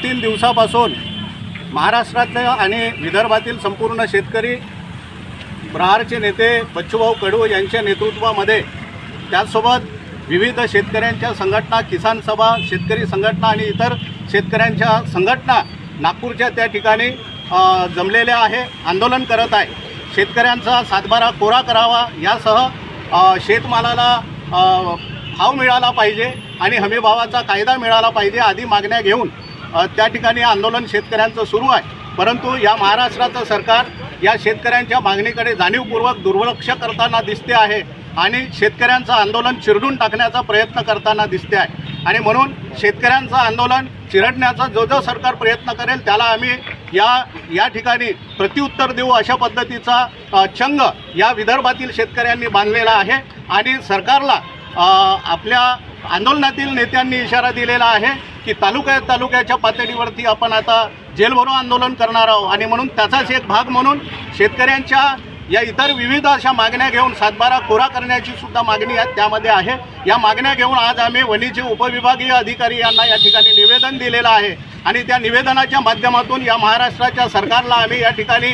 3 दिवसापासून महाराष्ट्रातले आणि विदर्भातील संपूर्ण शेतकरी प्रहारचे नेते बच्चूभाऊ कडू यांच्या नेतृत्वामध्ये, त्याचसोबत विविध शेतकऱ्यांच्या संघटना, किसान सभा, शेतकरी संघटना आणि इतर शेतकऱ्यांच्या संघटना नागपूरच्या त्या ठिकाणी जमलेल्या आहे, आंदोलन करत आहे। शेतकऱ्यांचा सातबारा कोरा करावा, यासह शेतमालाला भाव मिळाला पाहिजे आणि हमीभावाचा कायदा मिळाला पाहिजे आदी मागण्या घेऊन त्या ठिकाणी आंदोलन शेतकऱ्यांचं सुरू आहे। परंतु या महाराष्ट्राचं सरकार या शेतकऱ्यांच्या मागणीकडे जाणीवपूर्वक दुर्लक्ष करताना दिसते आहे आणि शेतकऱ्यांचं आंदोलन चिरडून टाकण्याचा प्रयत्न करताना दिसते आहे। आणि म्हणून शेतकऱ्यांचं आंदोलन चिरडण्याचा जो सरकार प्रयत्न करेल त्याला आम्ही या ठिकाणी प्रत्युत्तर देऊ, अशा पद्धतीचा चंग या विदर्भातील शेतकऱ्यांनी बांधलेला आहे। आणि सरकारला आपल्या आंदोलनातील नेत्यांनी इशारा दिलेला आहे की तालुक्याच्या पातळीवरती आपण आता जेलभरो आंदोलन करणार आहोत। आणि म्हणून त्याचाच एक भाग म्हणून शेतकऱ्यांच्या या इतर विविध अशा मागण्या घेऊन सातबारा कोरा करण्याची सुद्धा मागणी त्यामध्ये आहे। या मागण्या घेऊन आज आम्ही वणीचे उपविभागीय अधिकारी यांना या ठिकाणी निवेदन दिलेलं आहे आणि त्या निवेदनाच्या माध्यमातून या महाराष्ट्राच्या सरकारला आम्ही या ठिकाणी